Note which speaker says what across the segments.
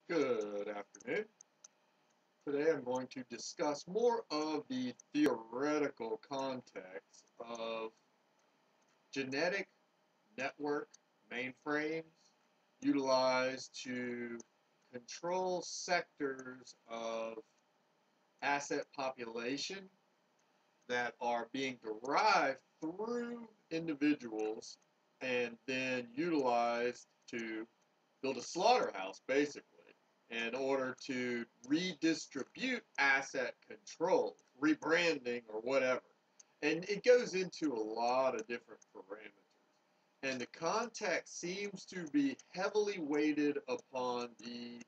Speaker 1: Good afternoon. Today I'm going to discuss more of the theoretical context of genetic network mainframes utilized to control sectors of asset population that are being derived through individuals and then utilized to build a slaughterhouse, basically, in order to redistribute asset control, rebranding, or whatever. And it goes into a lot of different parameters. And the context seems to be heavily weighted upon the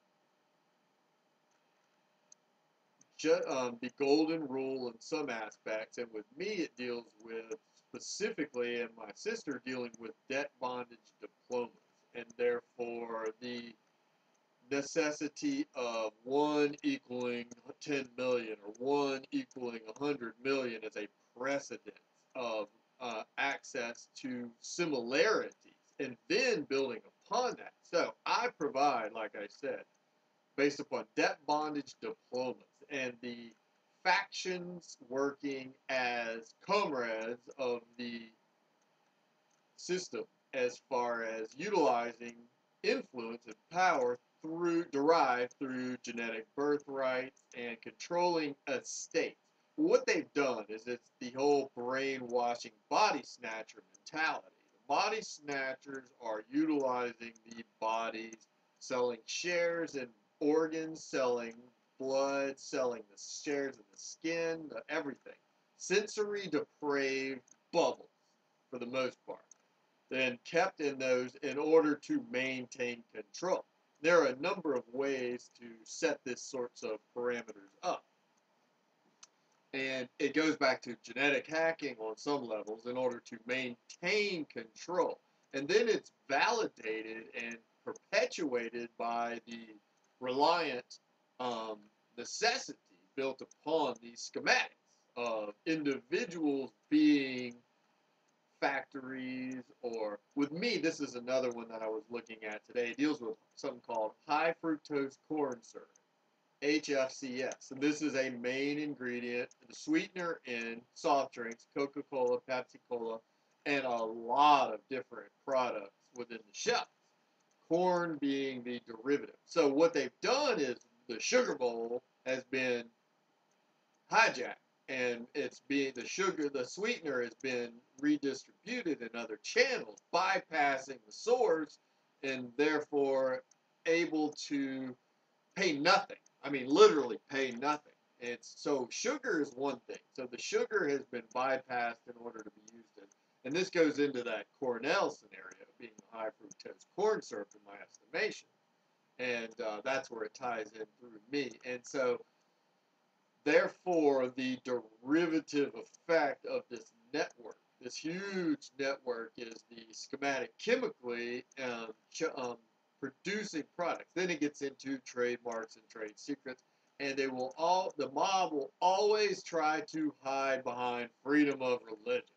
Speaker 1: golden rule in some aspects, and with me it deals with specifically, and my sister dealing with debt bondage diplomas, and therefore the necessity of 1 equaling 10 million or 1 equaling 100 million as a precedent of access to similarities, and then building upon that. So I provide, like I said, based upon debt bondage diplomas and the factions working as comrades of the system as far as utilizing influence and power derived through genetic birthrights and controlling estates. What they've done is it's the whole brainwashing body snatcher mentality. The body snatchers are utilizing the bodies, selling shares and organs, selling blood, selling the shares of the skin, everything. Sensory depraved bubbles, for the most part, then kept in those in order to maintain control. There are a number of ways to set this sorts of parameters up. And it goes back to genetic hacking on some levels in order to maintain control. And then it's validated and perpetuated by the reliant necessity built upon these schematics of individuals being factories, or with me, this is another one that I was looking at today. It deals with something called high fructose corn syrup, HFCS. And this is a main ingredient, the sweetener in soft drinks, Coca-Cola, Pepsi-Cola, and a lot of different products within the shelves. Corn being the derivative. So what they've done is the sugar bowl has been hijacked, and it's being the sweetener has been redistributed in other channels, bypassing the source, and therefore able to pay nothing. I mean, literally pay nothing. So sugar is one thing. So the sugar has been bypassed in order to be used in, and this goes into that Cornell scenario, being high fructose corn syrup in my estimation, and that's where it ties in through me. And so therefore, the derivative effect of this network, this huge network, is the schematic chemically producing products. Then it gets into trademarks and trade secrets, and the mob will always try to hide behind freedom of religion.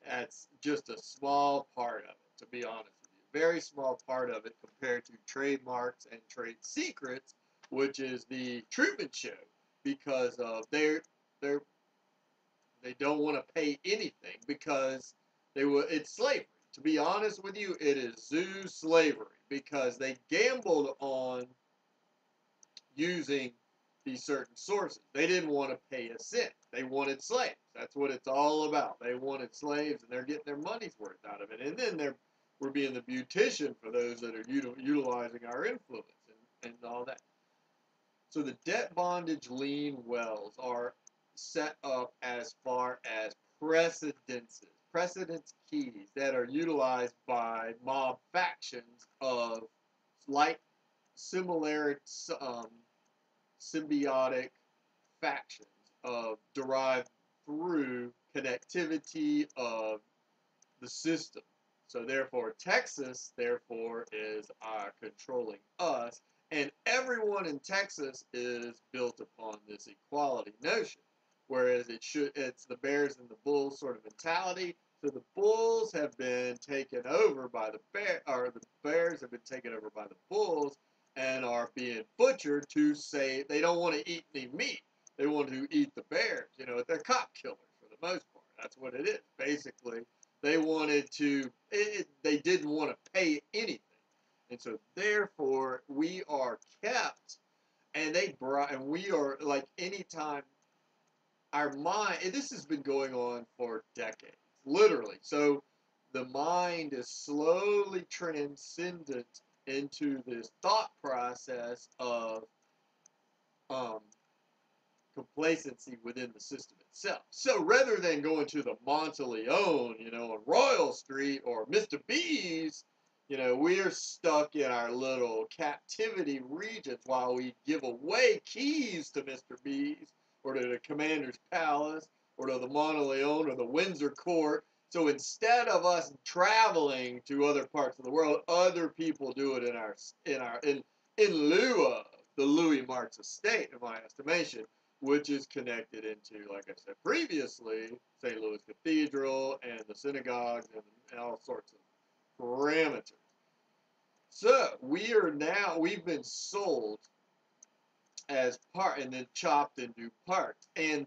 Speaker 1: That's just a small part of it, to be honest with you. Very small part of it compared to trademarks and trade secrets, which is the Truman Show, because of they don't want to pay anything because it's slavery. To be honest with you, it is zoo slavery because they gambled on using these certain sources. They didn't want to pay a cent. They wanted slaves. That's what it's all about. They wanted slaves, and they're getting their money's worth out of it. And then we're being the beautician for those that are utilizing our influence and all that. So the debt bondage lien wells are set up as far as precedence keys that are utilized by mob factions of like similar symbiotic factions derived through connectivity of the system. So therefore, Texas, is controlling us, and everyone in Texas is built upon this equality notion. Whereas it's the bears and the bulls sort of mentality. So the bulls have been taken over by the bears have been taken over by the bulls, and are being butchered to say they don't want to eat any meat. They want to eat the bears. You know, they're cop killers for the most part. That's what it is. Basically, they wanted to, they didn't want to pay anything. And so therefore we are kept, and we are like anytime our mind, and this has been going on for decades, literally. So the mind is slowly transcendent into this thought process of um, complacency within the system itself. So rather than going to the Monteleone, you know, on Royal Street or Mr. B's, you know, we're stuck in our little captivity regions while we give away keys to Mr. B's or to the Commander's Palace or to the Monteleone or the Windsor Court. So instead of us traveling to other parts of the world, other people do it in lieu of the Louis Marx estate, in my estimation, which is connected into, like I said previously, St. Louis Cathedral and the synagogues and all sorts of parameters. So we've been sold as part and then chopped into parts. And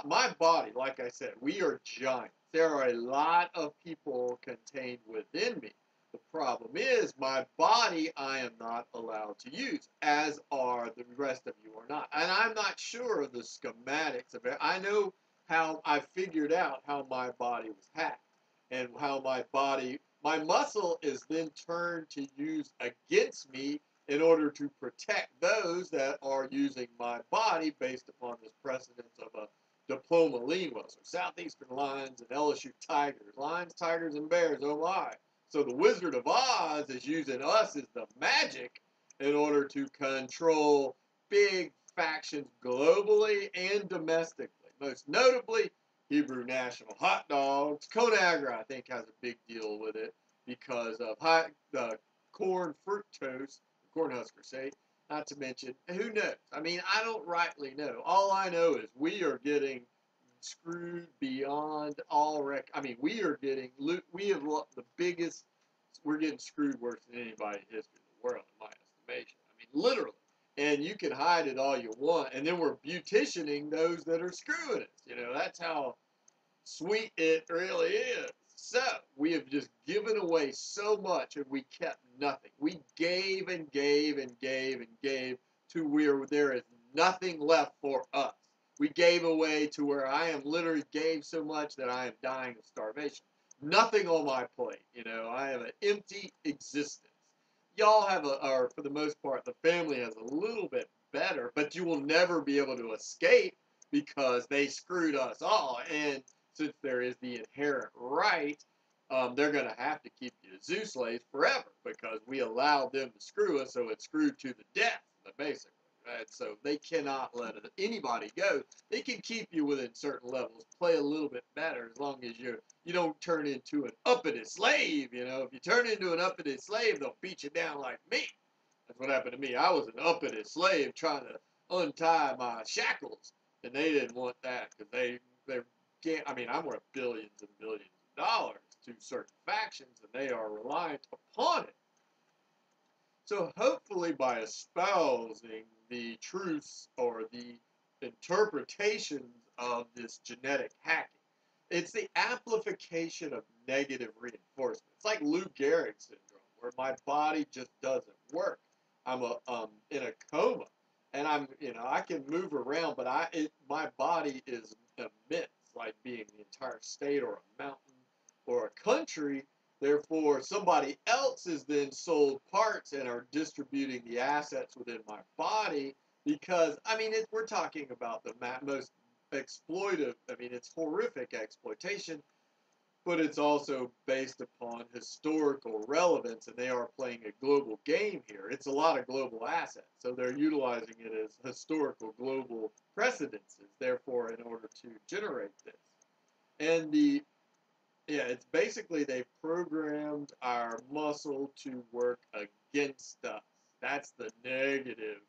Speaker 1: my body, like I said, we are giants. There are a lot of people contained within me. The problem is my body I am not allowed to use, as are the rest of you are not. And I'm not sure of the schematics of it. I know how I figured out how my body was hacked and how my muscle is then turned to use against me in order to protect those that are using my body based upon this precedence of a diploma lean muscle. Southeastern Lions and LSU Tigers. Lions, Tigers, and Bears, oh my. So the Wizard of Oz is using us as the magic in order to control big factions globally and domestically. Most notably, Hebrew National Hot Dogs. Conagra, I think, has a big deal with it because of the corn fructose, Cornhusker say, not to mention, who knows? I mean, I don't rightly know. All I know is we are getting screwed beyond all I mean, we have the biggest, we're getting screwed worse than anybody in the history of the world, in my estimation. I mean, literally. And you can hide it all you want, and then we're beauticianing those that are screwing us. You know, that's how sweet it really is. So, we have just given away so much and we kept nothing. We gave and gave and gave and gave to where there is nothing left for us. We gave away to where I am literally gave so much that I am dying of starvation. Nothing on my plate, you know. I have an empty existence. Y'all have or for the most part, the family has a little bit better, but you will never be able to escape because they screwed us all. And since there is the inherent right, they're going to have to keep you as zoo slaves forever because we allowed them to screw us, so it's screwed to the death, basically. Right? So they cannot let anybody go. They can keep you within certain levels, play a little bit better as long as you don't turn into an uppity slave. You know, if you turn into an uppity slave, they'll beat you down like me. That's what happened to me. I was an uppity slave trying to untie my shackles, and they didn't want that because they can't. I mean, I'm worth billions and billions of dollars to certain factions, and they are reliant upon it. So hopefully by espousing the truths or the interpretations of this genetic hacking, it's the amplification of negative reinforcement. It's like Lou Gehrig syndrome, where my body just doesn't work. I'm in a coma, and I can move around, but my body is immense, like being the entire state or a mountain or a country. Therefore, somebody else is then sold parts and are distributing the assets within my body because, I mean, we're talking about the most exploitive, I mean, it's horrific exploitation, but it's also based upon historical relevance, and they are playing a global game here. It's a lot of global assets, so they're utilizing it as historical global precedences, therefore, in order to generate this. And it's basically they've programmed our muscle to work against us. That's the negative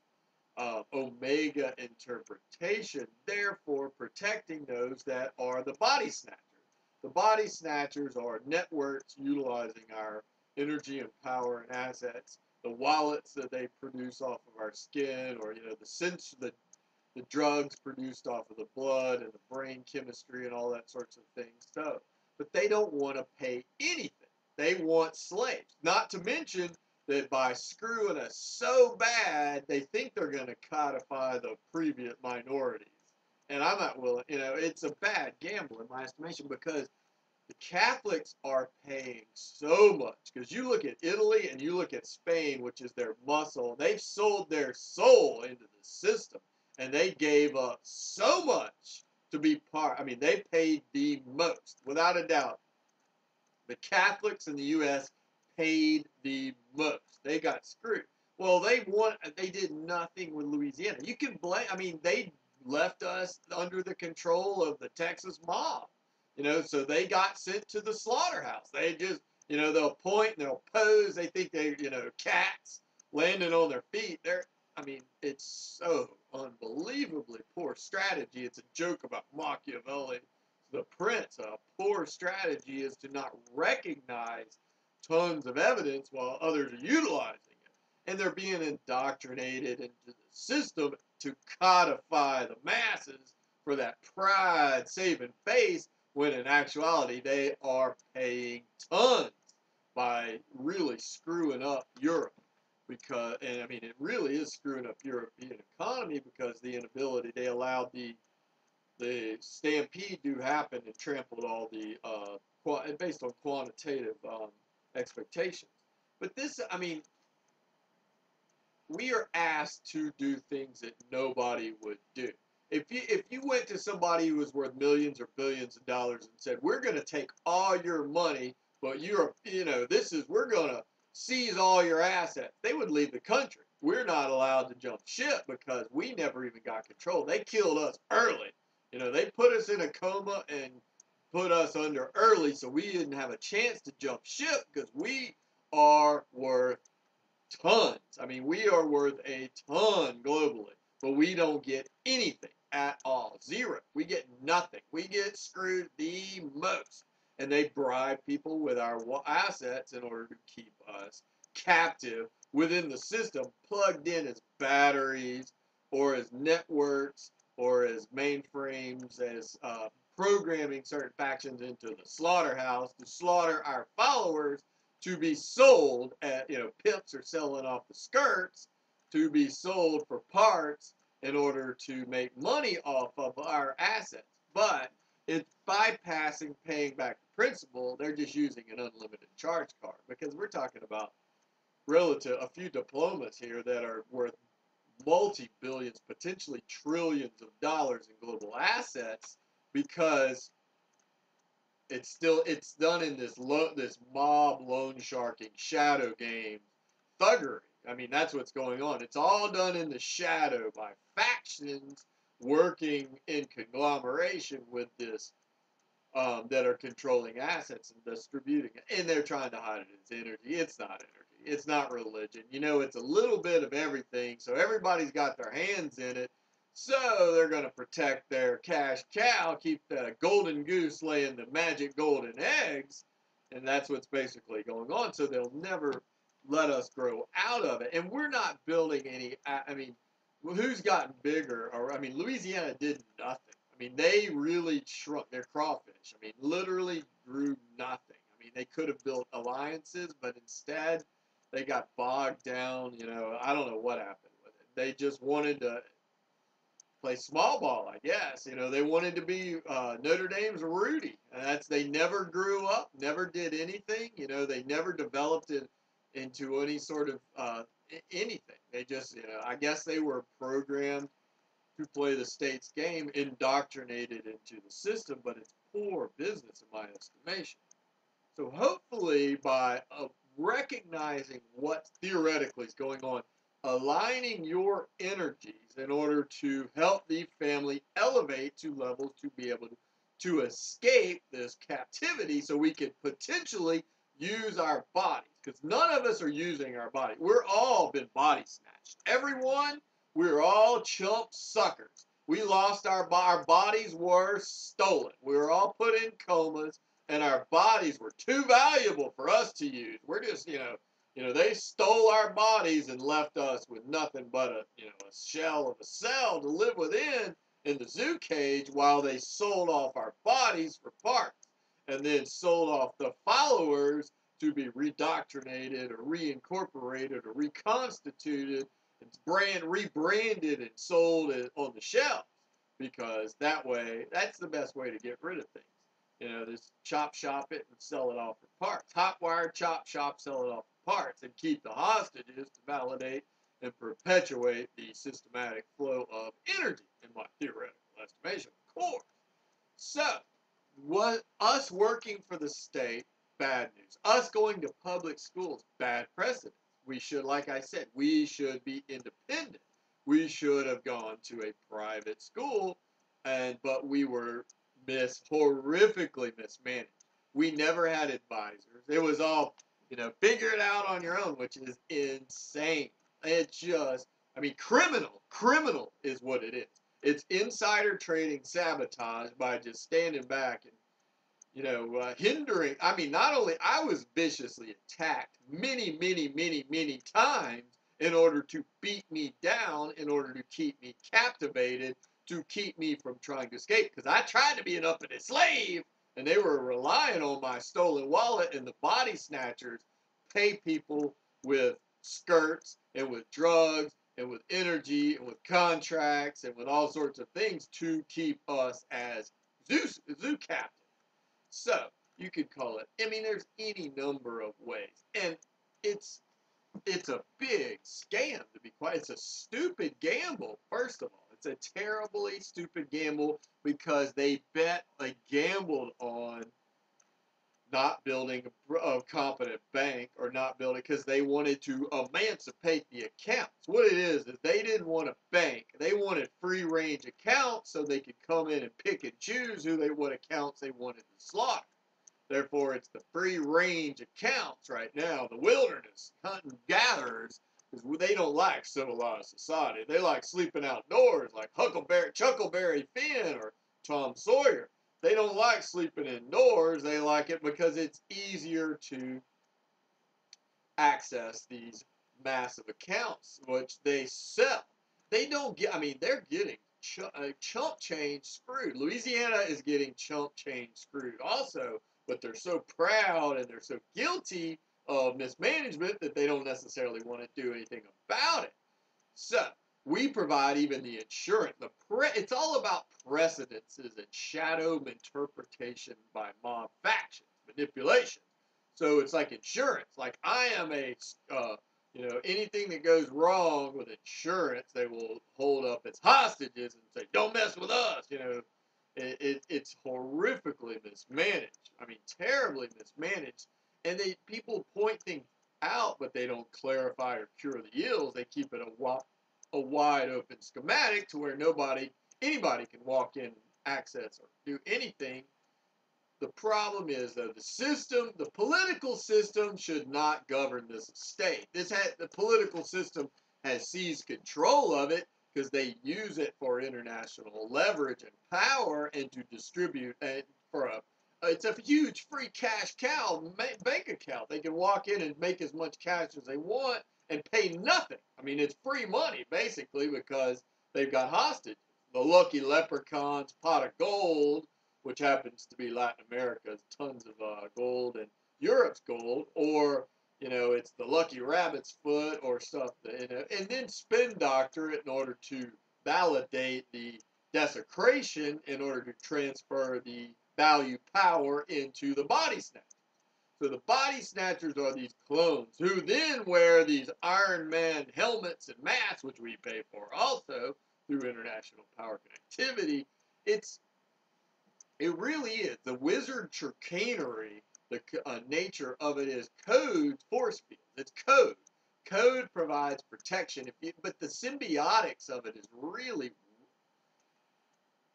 Speaker 1: omega interpretation, therefore protecting those that are the body snatchers. The body snatchers are networks utilizing our energy and power and assets the wallets that they produce off of our skin, or the drugs produced off of the blood and the brain chemistry and all that sorts of things. So, but they don't want to pay anything. They want slaves. Not to mention that by screwing us so bad, they think they're going to codify the previous minorities. And I'm not willing, it's a bad gamble in my estimation, because the Catholics are paying so much. Because you look at Italy and you look at Spain, which is their muscle, they've sold their soul into the system. And they gave up so much to be part. I mean, they paid the most, without a doubt. The Catholics in the U.S. paid the most. They got screwed. Well, they did nothing with Louisiana. You can blame, I mean, they left us under the control of the Texas mob. So they got sent to the slaughterhouse. They just, they'll point and they'll pose. They think they, cats landing on their feet. I mean, it's so unbelievably poor strategy. It's a joke about Machiavelli, the prince. A poor strategy is to not recognize tons of evidence while others are utilizing it. And they're being indoctrinated into the system to codify the masses for that pride-saving face, when in actuality they are paying tons by really screwing up Europe. And I mean, it really is screwing up European economy, because the inability, they allowed the stampede to happen and trampled all the, based on quantitative expectations. But this, I mean, we are asked to do things that nobody would do. If you went to somebody who was worth millions or billions of dollars and said, we're going to take all your money, but we're going to seize all your assets, they would leave the country. We're not allowed to jump ship because we never even got control. They killed us early. They put us in a coma and put us under early, so we didn't have a chance to jump ship, because we are worth tons. I mean, we are worth a ton globally, but we don't get anything at all. Zero. We get nothing. We get screwed the most. And they bribe people with our assets in order to keep us captive within the system, plugged in as batteries or as networks or as mainframes, as programming certain factions into the slaughterhouse to slaughter our followers, to be sold at, pimps are selling off the skirts to be sold for parts in order to make money off of our assets. But it's bypassing paying back the principal. They're just using an unlimited charge card, because we're talking about a few diplomas here that are worth multi-billions, potentially trillions of dollars in global assets, because it's done in this mob loan sharking shadow game thuggery. I mean, that's what's going on. It's all done in the shadow by factions working in conglomeration with this, that are controlling assets and distributing it. And they're trying to hide it as energy. It's not energy. It's not religion. It's a little bit of everything. So everybody's got their hands in it. So they're going to protect their cash cow, keep the golden goose laying the magic golden eggs. And that's what's basically going on. So they'll never let us grow out of it. And we're not building any, I mean, who's gotten bigger? Louisiana did nothing. I mean, they really shrunk their crawfish. I mean, literally grew nothing. I mean, they could have built alliances, but instead they got bogged down. I don't know what happened with it. They just wanted to play small ball, I guess. They wanted to be Notre Dame's Rudy. And they never grew up, never did anything. They never developed it into any sort of anything. They just, I guess they were programmed to play the state's game, indoctrinated into the system, but it's poor business in my estimation. So hopefully by recognizing what theoretically is going on, aligning your energies in order to help the family elevate to levels to be able to escape this captivity, so we could potentially use our bodies, because none of us are using our body. We're all been body snatched. Everyone. We're all chump suckers. We lost our bodies were stolen. We were all put in comas, and our bodies were too valuable for us to use. We're just, They stole our bodies and left us with nothing but a shell of a cell to live within in the zoo cage while they sold off our bodies for parts and then sold off the followers to be redoctrinated or reincorporated or reconstituted and rebranded and sold it on the shelf because that's the best way to get rid of things. Just chop shop it and sell it off for parts. Hot wire, chop shop, sell it off for parts, and keep the hostages to validate and perpetuate the systematic flow of energy, in my theoretical estimation, of course. So, us working for the state, bad news. Us going to public schools, bad precedent. We should, like I said, we should be independent. We should have gone to a private school, but we were horrifically mismanaged. We never had advisors. It was all, figure it out on your own, which is insane. Criminal is what it is. It's insider trading sabotage by just standing back and, hindering. Not only I was viciously attacked many, many, many, many times in order to beat me down, in order to keep me captivated, to keep me from trying to escape. Because I tried to be an uppity slave, and they were relying on my stolen wallet, and the body snatchers pay people with skirts and with drugs and with energy and with contracts and with all sorts of things to keep us as zoo captives. So you could call it. There's any number of ways, and it's a big scam, to be quite. It's a stupid gamble. First of all, it's a terribly stupid gamble because they gambled on not building a competent bank or not building because they wanted to emancipate the accounts. What it is they didn't want a bank. They wanted free range accounts so they could come in and pick and choose what accounts they wanted to slaughter. Therefore, it's the free range accounts right now, the wilderness, hunting gatherers, because they don't like civilized society. They like sleeping outdoors like Chuckleberry Finn or Tom Sawyer. They don't like sleeping indoors. They like it because it's easier to access these massive accounts, which they sell. They don't get, they're getting chump change screwed. Louisiana is getting chump change screwed also, but they're so proud and they're so guilty of mismanagement that they don't necessarily want to do anything about it. So, we provide even the insurance. It's all about precedences and shadow interpretation by mob factions, manipulation. So it's like insurance. Like I am anything that goes wrong with insurance, they will hold up its hostages and say, "Don't mess with us." It's horrifically mismanaged. Terribly mismanaged. And people point things out, but they don't clarify or cure the ills. They keep it a wide open schematic to where anybody can walk in, access, or do anything. The problem is that the political system should not govern this state. The political system has seized control of it because they use it for international leverage and power and to distribute it's a huge free cash cow bank account. They can walk in and make as much cash as they want and pay nothing. It's free money, basically, because they've got hostages. The lucky leprechaun's pot of gold, which happens to be Latin America's tons of gold and Europe's gold, or, it's the lucky rabbit's foot or stuff, and then spin doctor it in order to validate the desecration in order to transfer the value power into the body snatchers. So the body snatchers are these clones who then wear these Iron Man helmets and masks, which we pay for also through international power connectivity. It really is. The wizard chicanery, the nature of it is code force fields. It's code. Code provides protection, but the symbiotics of it is really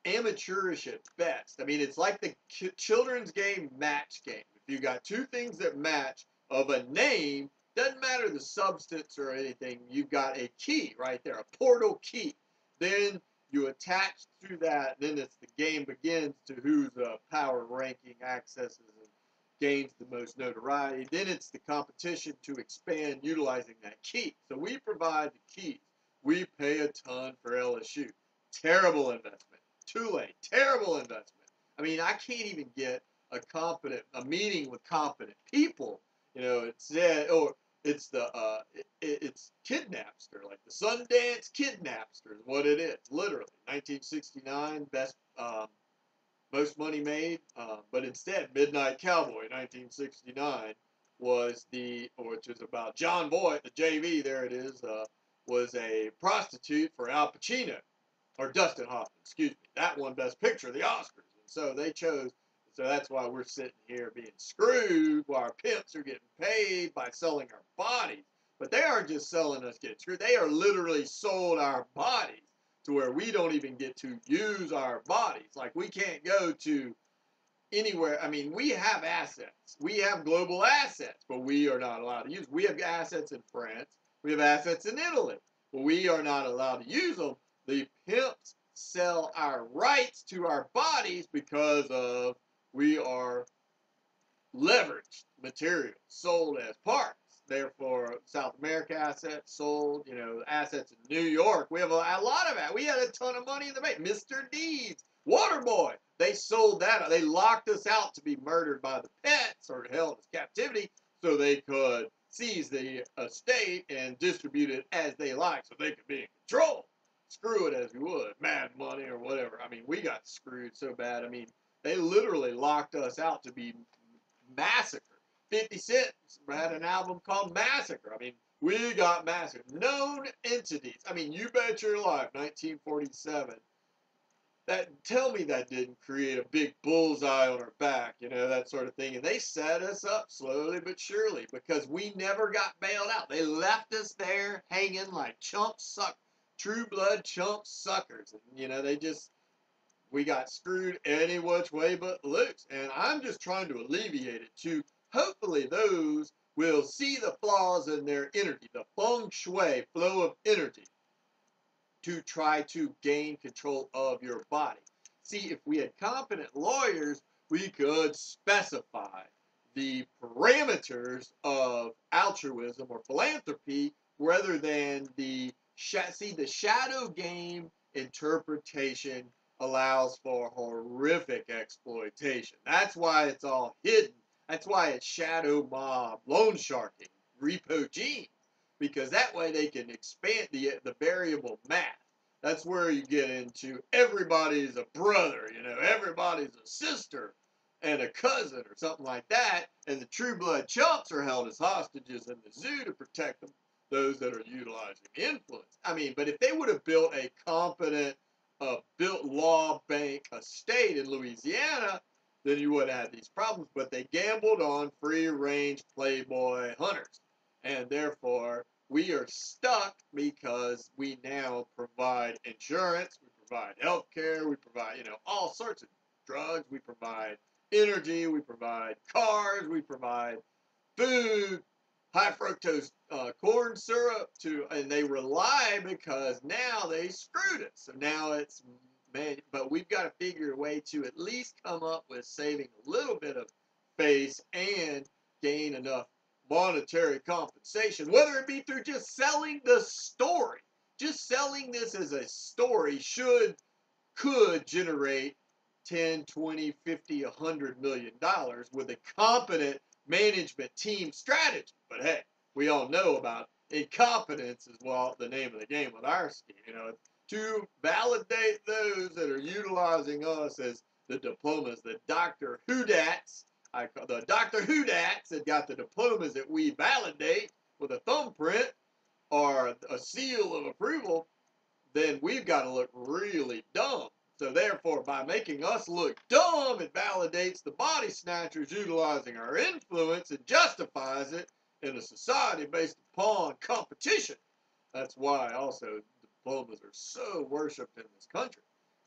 Speaker 1: amateurish at best. It's like the children's game match game. If you got two things that match of a name, doesn't matter the substance or anything, you've got a key right there, a portal key. Then you attach to that, then the game begins to whose power ranking accesses and gains the most notoriety. Then it's the competition to expand utilizing that key. So we provide the keys. We pay a ton for LSU. Terrible investment. Tulane, terrible investment. I mean, I can't even get a meeting with competent people. You know, it's it's Kidnapster, like the Sundance Kidnapster is what it is, literally. 1969, best most money made, but instead, Midnight Cowboy, 1969, which is about John Boyd, the JV, there it is, was a prostitute for Al Pacino, or Dustin Hoffman, excuse me. That won Best Picture of the Oscars. And so they chose, so that's why we're sitting here being screwed while our pimps are getting paid by selling our bodies. But they aren't just selling us getting screwed. They are literally sold our bodies to where we don't even get to use our bodies. Like, we can't go to anywhere. I mean, we have assets. We have global assets, but we are not allowed to use them. We have assets in France. We have assets in Italy, but we are not allowed to use them. The pimps sell our rights to our bodies because of we are leveraged material sold as parts. Therefore, South America assets sold, you know, assets in New York. We have a lot of that. We had a ton of money in the bank. Mr. Deeds, Waterboy, they sold that. They locked us out to be murdered by the pets or held as captivity so they could seize the estate and distribute it as they like so they could be in control. Screw it as we would, Mad Money or whatever. I mean, we got screwed so bad. I mean, they literally locked us out to be massacred. 50 Cent had an album called Massacre. I mean, we got massacred. Known entities. I mean, You Bet Your Life, 1947. Tell me that didn't create a big bullseye on our back, you know, that sort of thing. And they set us up slowly but surely because we never got bailed out. They left us there hanging like true blood chump suckers. And, you know, we got screwed any which way but loose. And I'm just trying to alleviate it to hopefully those will see the flaws in their energy, the feng shui flow of energy, to try to gain control of your body. See, if we had competent lawyers, we could specify the parameters of altruism or philanthropy rather than the shadow game interpretation allows for horrific exploitation. That's why it's all hidden. That's why it's shadow mob, loan sharking, repo genes, because that way they can expand the variable math. That's where you get into everybody's a brother, you know, everybody's a sister and a cousin or something like that, and the true blood chumps are held as hostages in the zoo to protect them, those that are utilizing influence. I mean, but if they would have built a competent, built law bank estate in Louisiana, then you would have had these problems. But they gambled on free-range playboy hunters, and therefore we are stuck because we now provide insurance, we provide health care, we provide, you know, all sorts of drugs, we provide energy, we provide cars, we provide food, high fructose corn syrup, and they rely because now they screwed us. So now it's, man, but we've got to figure a way to at least come up with saving a little bit of face and gain enough monetary compensation, whether it be through just selling the story. Just selling this as a story could generate 10, 20, 50, $100 million with a competent management team strategy. But hey, we all know about incompetence is well the name of the game with our scheme. You know, to validate those that are utilizing us as the diplomas, the Dr. Whodats, the Dr. Whodats that got the diplomas that we validate with a thumbprint or a seal of approval, then we've got to look really dumb. So therefore, by making us look dumb, it validates the body snatchers utilizing our influence and justifies it in a society based upon competition. That's why also diplomas are so worshipped in this country,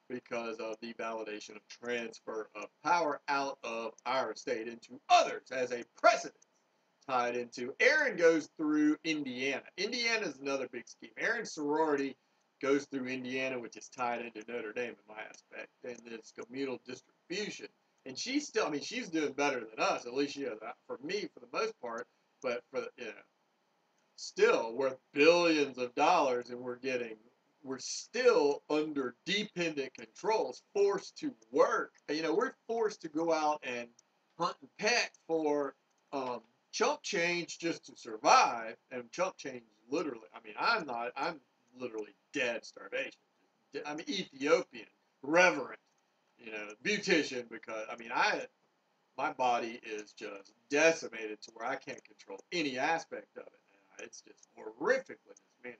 Speaker 1: because of the validation of transfer of power out of our state into others as a precedent tied into. Aaron goes through Indiana. Indiana is another big scheme. Aaron's sorority goes through Indiana, which is tied into Notre Dame in my aspect, and this communal distribution And she's still, I mean, she's doing better than us. At least she is, for me, for the most part. But for, still worth billions of dollars, and we're still under dependent controls, forced to work. We're forced to go out and hunt and peck for chump change just to survive. And chump change, literally, I mean, I'm literally dead starvation. I'm Ethiopian, reverent, beautician, because, I mean, my body is just decimated to where I can't control any aspect of it. It's just horrifically mismanaged,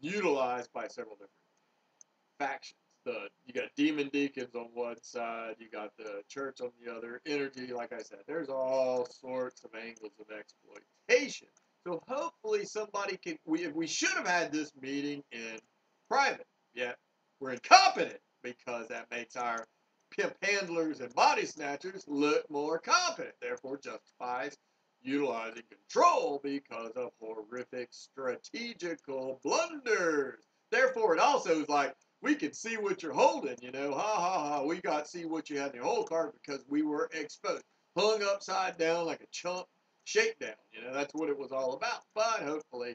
Speaker 1: utilized by several different factions. You got demon deacons on one side, you got the church on the other, energy, like I said, there's all sorts of angles of exploitation. So hopefully somebody can, we should have had this meeting in private, yet we're incompetent because that makes our pimp handlers and body snatchers look more competent, therefore justifies utilizing control because of horrific strategical blunders. Therefore, it also is like, we can see what you're holding, ha ha ha, we got to see what you had in your whole cart because we were exposed, hung upside down like a chump shakedown, that's what it was all about. But hopefully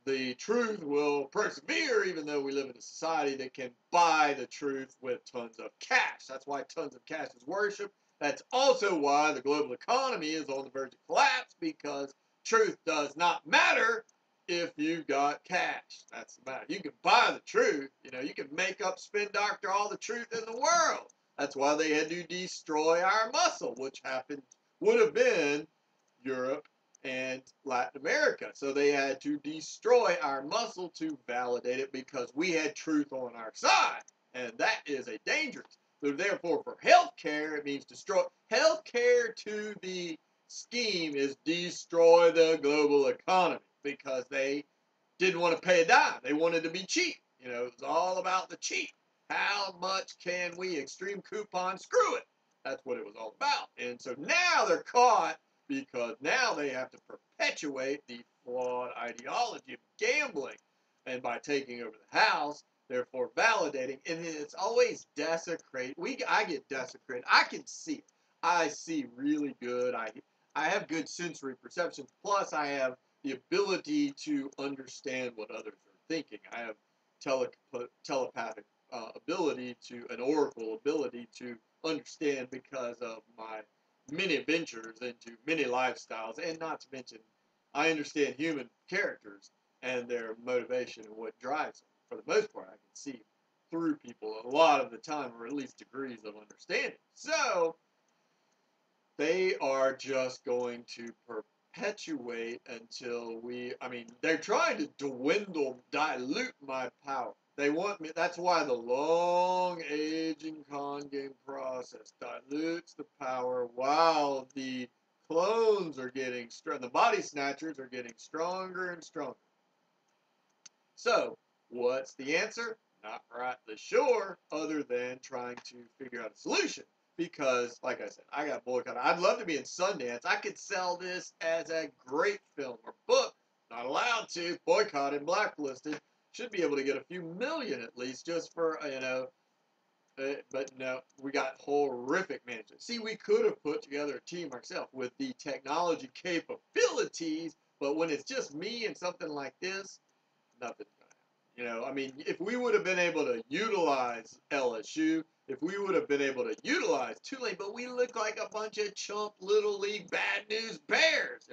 Speaker 1: the truth will persevere, even though we live in a society that can buy the truth with tons of cash. That's why tons of cash is worship. That's also why the global economy is on the verge of collapse, because truth does not matter if you've got cash. That's the matter. You can buy the truth. You can make up, spin doctor all the truth in the world. That's why they had to destroy our muscle, which would have been Europe and Latin America. So they had to destroy our muscle to validate it because we had truth on our side. And that is a dangerous. So therefore, for healthcare, it means destroy. Healthcare to the scheme is destroy the global economy because they didn't want to pay a dime. They wanted to be cheap. It was all about the cheap. How much can we extreme coupon screw it? That's what it was all about. And so now they're caught because now they have to perpetuate the flawed ideology of gambling. And by taking over the house, therefore validating, and it's always desecrate. I get desecrated. I can see it. I see really good. I have good sensory perception. Plus, I have the ability to understand what others are thinking. I have telepathic ability an oracle ability to understand because of my many adventures into many lifestyles, and not to mention, I understand human characters and their motivation and what drives them. For the most part, I can see through people a lot of the time, or at least degrees of understanding. So they are just going to perpetuate until they're trying to dilute my power. They want me, that's why the long aging con game process dilutes the power while the clones are getting strong, the body snatchers are getting stronger and stronger. So, what's the answer? Not rightly sure, other than trying to figure out a solution. Because, like I said, I got boycotted. I'd love to be in Sundance. I could sell this as a great film or book. Not allowed to. Boycotted, blacklisted. Should be able to get a few million at least just for, but no, we got horrific management. See, we could have put together a team ourselves with the technology capabilities, but when it's just me and something like this, nothing's going to happen. If we would have been able to utilize LSU, if we would have been able to utilize Tulane, but we look like a bunch of chump little league bad news bears.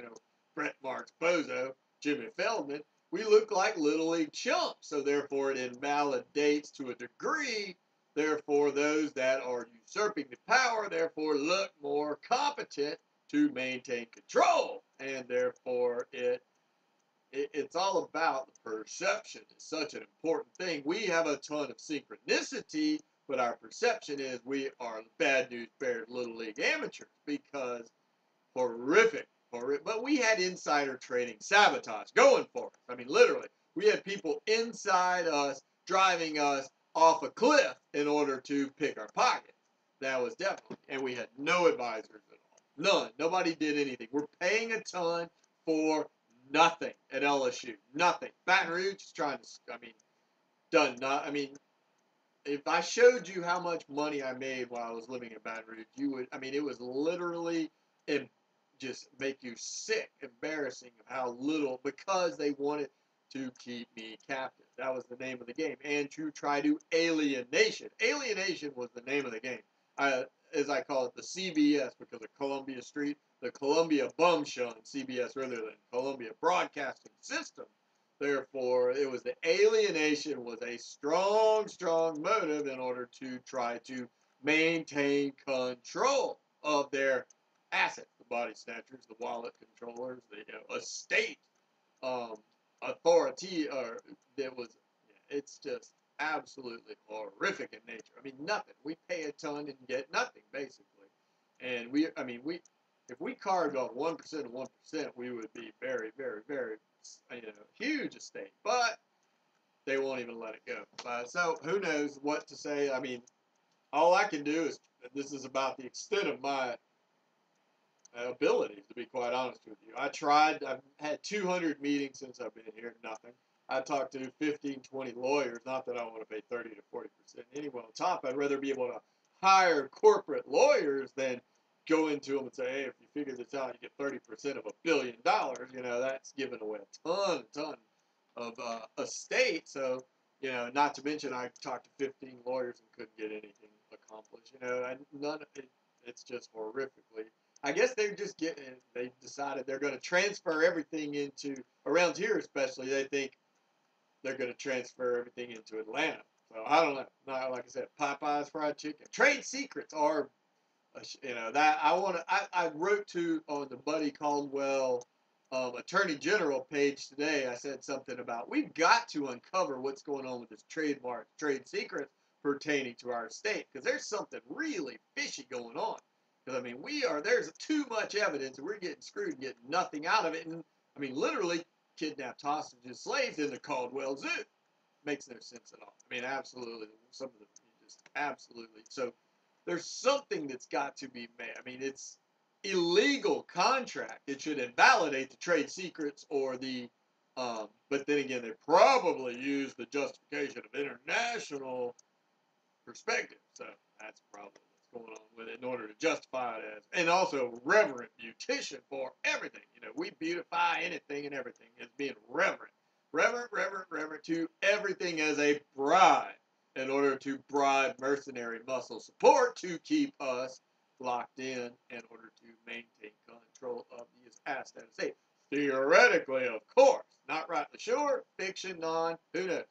Speaker 1: tradeMarks, Bozo, Jimmy Feldman, we look like little league chumps. So therefore it invalidates to a degree. Therefore those that are usurping the power, therefore look more competent to maintain control. And therefore it's all about the perception. It's such an important thing. We have a ton of synchronicity, but our perception is we are bad news bears, little league amateurs, because horrific. But we had insider trading sabotage going for us. Literally, we had people inside us driving us off a cliff in order to pick our pockets. That was definitely, and we had no advisors at all. None. Nobody did anything. We're paying a ton for nothing at LSU. Nothing. Baton Rouge is trying to, done not, if I showed you how much money I made while I was living in Baton Rouge, you would. I mean, it was literally just make you sick, embarrassing of how little, because they wanted to keep me captive. That was the name of the game, and to try to alienation. Alienation was the name of the game. As I call it, the CBS, because of Columbia Street, the Columbia Bum Shun CBS rather than Columbia Broadcasting System. Therefore, it was the alienation was a strong, strong motive in order to try to maintain control of their assets, the body snatchers, the wallet controllers, the estate um, authority, or that was, it's just absolutely horrific in nature. I mean, nothing. We pay a ton and get nothing, basically. And if we carved off 1% of 1%, we would be very, very, very, huge estate. But they won't even let it go. So who knows what to say? I mean, all I can do is, this is about the extent of my abilities, to be quite honest with you. I've had 200 meetings since I've been here, nothing. I talked to 15, 20 lawyers, not that I want to pay 30 to 40% anyway on top. I'd rather be able to hire corporate lawyers than go into them and say, hey, if you figure this out, you get 30% of $1 billion. That's giving away a ton of estate. So, not to mention I talked to 15 lawyers and couldn't get anything accomplished. It's just horrifically. I guess they decided they're going to transfer everything into, around here especially, they think they're going to transfer everything into Atlanta. So I don't know. Not, like I said, Popeye's fried chicken. Trade secrets are, that I wrote to on the Buddy Caldwell Attorney General page today. I said something about we've got to uncover what's going on with this trademark, trade secrets pertaining to our state, because there's something really fishy going on. Because I mean, there's too much evidence, and we're getting screwed and getting nothing out of it. And I mean, literally kidnapped hostages, slaves in the Caldwell Zoo. Makes no sense at all. I mean, absolutely, some of them just absolutely. So there's something that's got to be made. I mean, it's illegal contract. It should invalidate the trade secrets or the. But then again, they probably use the justification of international perspective. So that's probably what's going on with it in order to justify it as, and also reverent beautician for everything. We beautify anything and everything as being reverent. Reverent to everything as a bribe in order to bribe mercenary muscle support to keep us locked in order to maintain control of these assets. Theoretically, of course, not rightly sure, fiction, non, who knows.